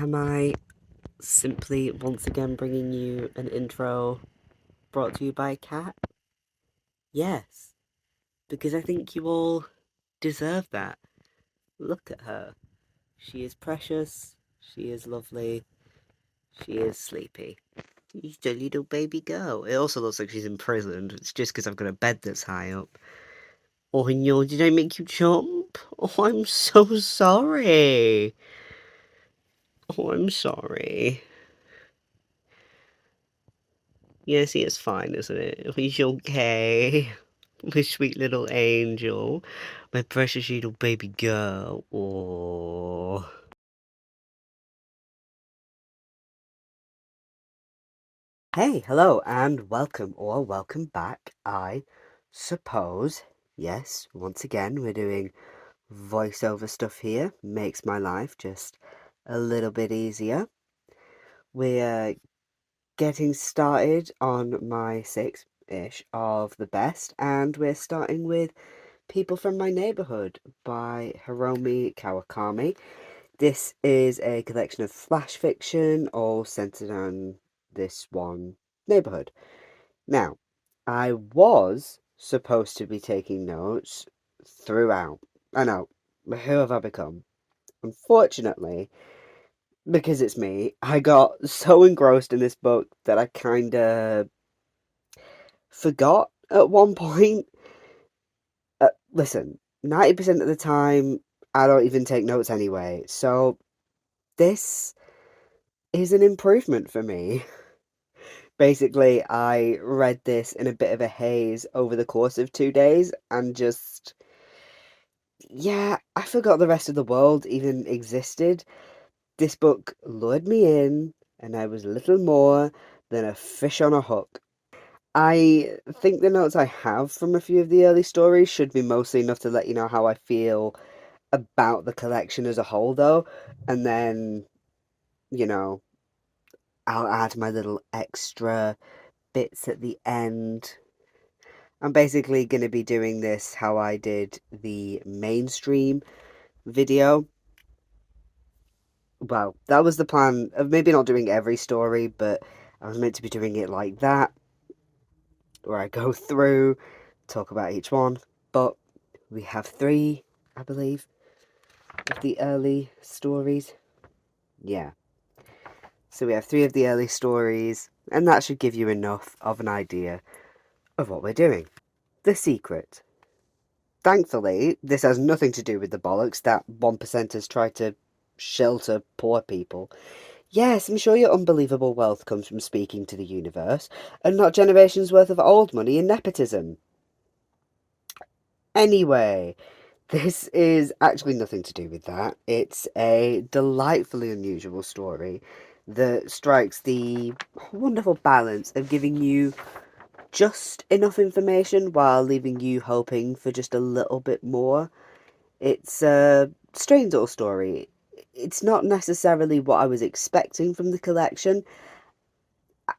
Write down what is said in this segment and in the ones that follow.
am I simply once again bringing you an intro brought to you by a cat? Yes, because I think you all deserve that. Look at her. She is precious, she is lovely, she is sleepy. She's a little baby girl. It also looks like she's imprisoned. It's just because I've got a bed that's high up. Oh no, did I make you jump? Oh, I'm so sorry. Oh, I'm sorry. Yes, it's fine, isn't it? He's okay. My sweet little angel. My precious little baby girl. Oh. Hey, hello, and welcome or welcome back, I suppose. Yes, once again, we're doing voiceover stuff here. Makes my life just a little bit easier. We're getting started on my sixth-ish of the best, and we're starting with People from My Neighbourhood by Hiromi Kawakami. This is a collection of flash fiction, all centered on this one neighbourhood. Now, I was supposed to be taking notes throughout. I know, who have I become? Unfortunately, because it's me, I got so engrossed in this book that I kinda forgot at one point. Listen, 90% of the time, I don't even take notes anyway, so this is an improvement for me. Basically, I read this in a bit of a haze over the course of 2 days and just, yeah, I forgot the rest of the world even existed. This book lured me in, and I was little more than a fish on a hook. I think the notes I have from a few of the early stories should be mostly enough to let you know how I feel about the collection as a whole, though, and then, you know, I'll add my little extra bits at the end. I'm basically going to be doing this how I did the mainstream video. Well, that was the plan of maybe not doing every story, but I was meant to be doing it like that, where I go through, talk about each one. But we have three, I believe, of the early stories. Yeah. So we have three of the early stories, and that should give you enough of an idea of what we're doing. The Secret. Thankfully, this has nothing to do with the bollocks that 1%ers try to shelter poor people. Yes, I'm sure your unbelievable wealth comes from speaking to the universe, and not generations worth of old money and nepotism. Anyway, this is actually nothing to do with that. It's a delightfully unusual story that strikes the wonderful balance of giving you just enough information while leaving you hoping for just a little bit more. It's a strange little story. It's not necessarily what I was expecting from the collection.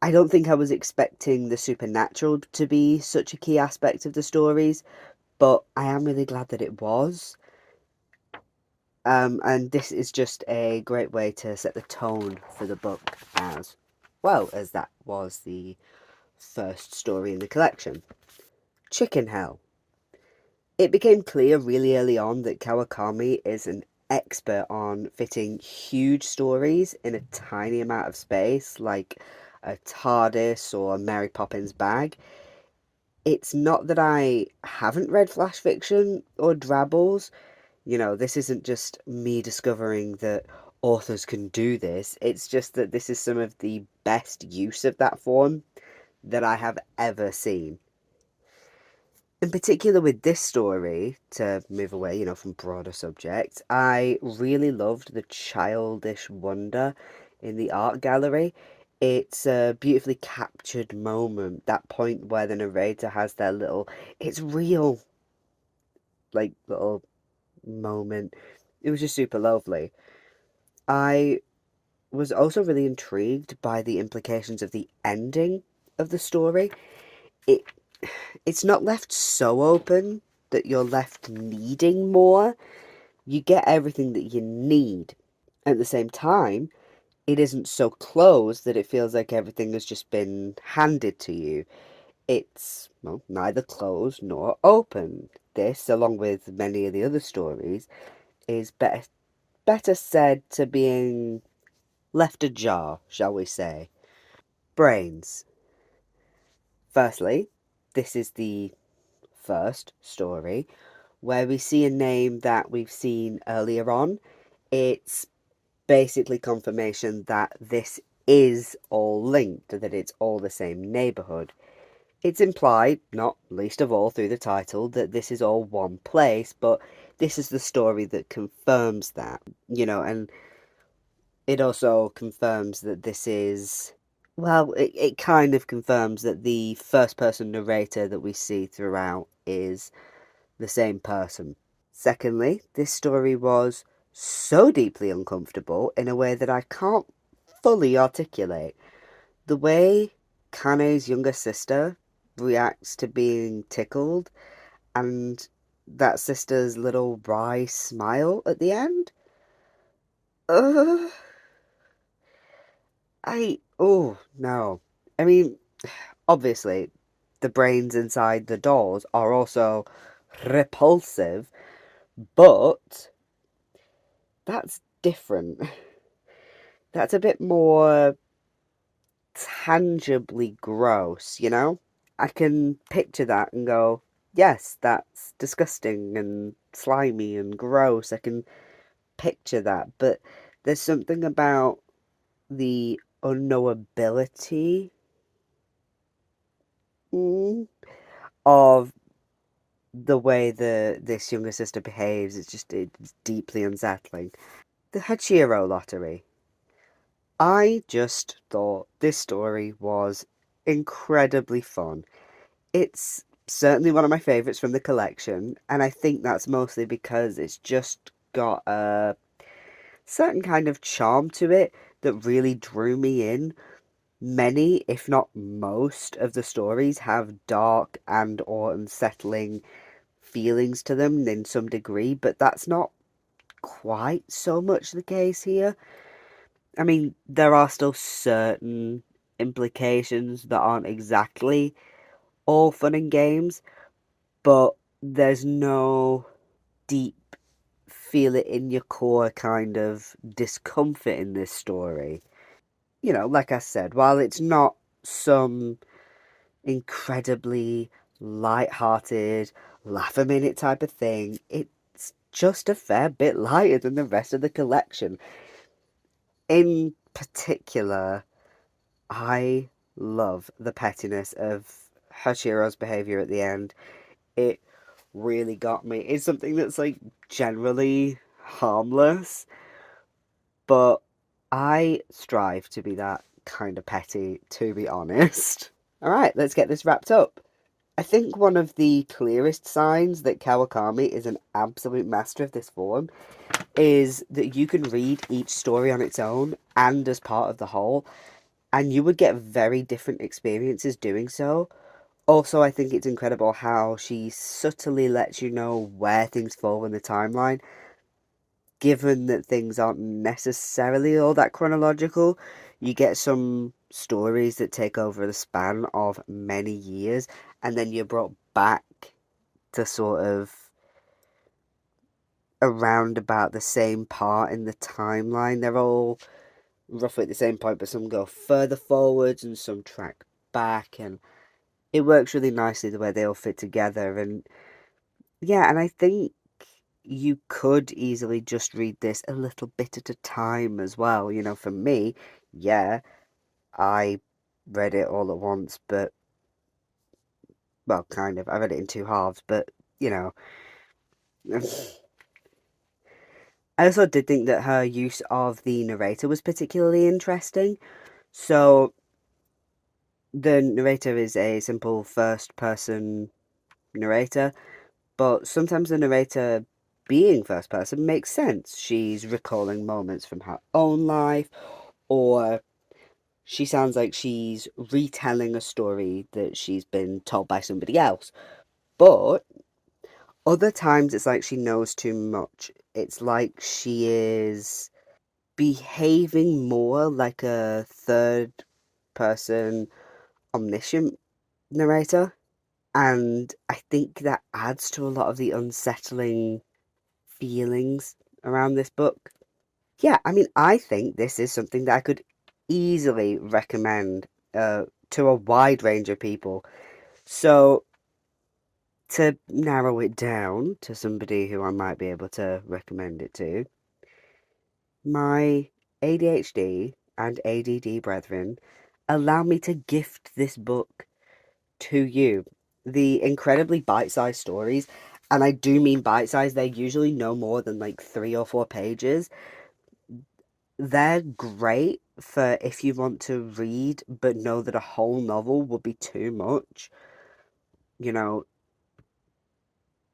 I don't think I was expecting the supernatural to be such a key aspect of the stories, but I am really glad that it was. And this is just a great way to set the tone for the book as well, as that was the first story in the collection. Chicken Hell. It became clear really early on that Kawakami is an expert on fitting huge stories in a tiny amount of space, like a TARDIS or a Mary Poppins bag. It's not that I haven't read flash fiction or drabbles. This isn't just me discovering that authors can do this. It's just that this is some of the best use of that form that I have ever seen. In particular with this story, to move away, from broader subjects, I really loved the childish wonder in the art gallery. It's a beautifully captured moment, that point where the narrator has their little, it's real, like, little moment. It was just super lovely. I was also really intrigued by the implications of the ending of the story. It it's not left so open that you're left needing more. You get everything that you need. At the same time, it isn't so closed that it feels like everything has just been handed to you. It's, well, neither closed nor open. This, along with many of the other stories, is better said to being left ajar, shall we say. Brains. Firstly, this is the first story where we see a name that we've seen earlier on. It's basically confirmation that this is all linked, that it's all the same neighbourhood. It's implied, not least of all through the title, that this is all one place, but this is the story that confirms that, and it also confirms that this is, well, it kind of confirms that the first person narrator that we see throughout is the same person. Secondly, this story was so deeply uncomfortable in a way that I can't fully articulate. The way Kane's younger sister reacts to being tickled and that sister's little wry smile at the end. Uh, oh, no. I mean, obviously, the brains inside the dolls are also repulsive, but that's different. That's a bit more tangibly gross, you know? I can picture that and go, yes, that's disgusting and slimy and gross. I can picture that, but there's something about the unknowability of the way this younger sister behaves. It's deeply unsettling. The Hachiro lottery. I just thought this story was incredibly fun. It's certainly one of my favourites from the collection, and I think that's mostly because it's just got a certain kind of charm to it that really drew me in. Many, if not most, of the stories have dark and or unsettling feelings to them in some degree, but that's not quite so much the case here. I mean, there are still certain implications that aren't exactly all fun and games, but there's no deep, feel it in your core kind of discomfort in this story. Like I said, while it's not some incredibly light-hearted, laugh a minute type of thing, it's just a fair bit lighter than the rest of the collection. In particular, I love the pettiness of Hashiro's behaviour at the end. It really got me. It's something that's like generally harmless, but I strive to be that kind of petty, to be honest. Alright, let's get this wrapped up. I think one of the clearest signs that Kawakami is an absolute master of this form is that you can read each story on its own and as part of the whole, and you would get very different experiences doing so. Also, I think it's incredible how she subtly lets you know where things fall in the timeline, given that things aren't necessarily all that chronological. You get some stories that take over the span of many years, and then you're brought back to sort of around about the same part in the timeline. They're all roughly at the same point, but some go further forwards and some track back, and it works really nicely the way they all fit together. And yeah, and I think you could easily just read this a little bit at a time as well. For me, yeah, I read it all at once, but, well, kind of. I read it in two halves, but, you know. I also did think that her use of the narrator was particularly interesting. So, the narrator is a simple first person narrator, but sometimes the narrator being first person makes sense. She's recalling moments from her own life, or she sounds like she's retelling a story that she's been told by somebody else. But other times it's like she knows too much. It's like she is. behaving more like a third person omniscient narrator. And I think that adds to a lot of the unsettling feelings around this book. Yeah, I mean, I think this is something that I could easily recommend to a wide range of people. So, to narrow it down to somebody who I might be able to recommend it to, my ADHD and ADD brethren allow me to gift this book to you. The incredibly bite-sized stories, and I do mean bite-sized, they're usually no more than like 3 or 4 pages. They're great for if you want to read but know that a whole novel would be too much, you know.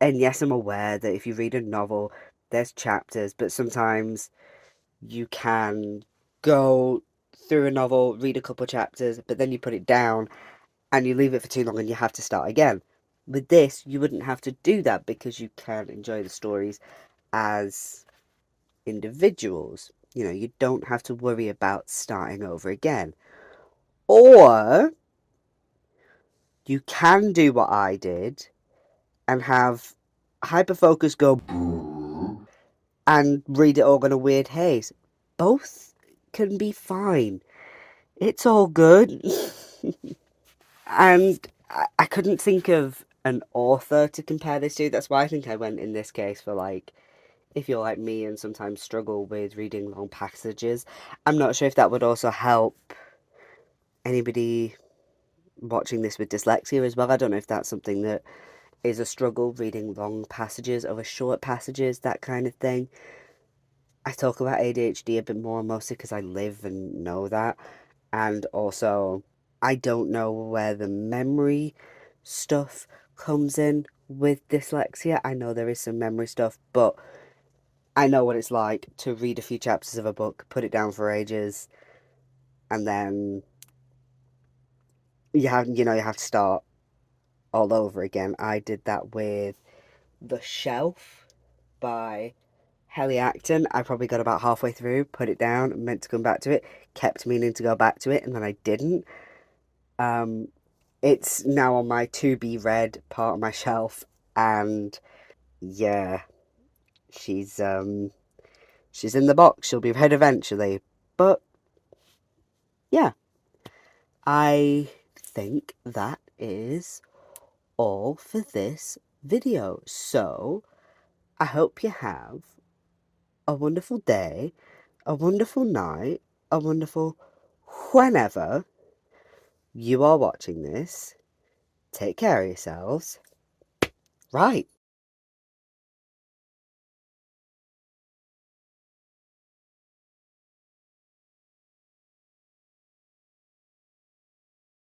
And yes, I'm aware that if you read a novel, there's chapters, but sometimes you can go through a novel, read a couple chapters, but then you put it down and you leave it for too long and you have to start again. With this, you wouldn't have to do that because you can enjoy the stories as individuals. You know, you don't have to worry about starting over again. Or you can do what I did and have hyperfocus go and read it all in a weird haze. Both can be fine. It's all good. And I couldn't think of an author to compare this to. That's why I think I went in this case for, like, if you're like me and sometimes struggle with reading long passages. I'm not sure if that would also help anybody watching this with dyslexia as well. I don't know if that's something that is a struggle, reading long passages over short passages, that kind of thing. I talk about ADHD a bit more mostly because I live and know that. And also, I don't know where the memory stuff comes in with dyslexia. I know there is some memory stuff, but I know what it's like to read a few chapters of a book, put it down for ages, and then you have to start all over again. I did that with The Shelf by Helly Acton. I probably got about halfway through, put it down, meant to come back to it, kept meaning to go back to it, and then I didn't. Um, it's now on my to be read part of my shelf, and yeah, she's in the box. She'll be read eventually, but yeah, I think that is all for this video. So I hope you have a wonderful day, a wonderful night, a wonderful whenever you are watching this. Take care of yourselves. Right.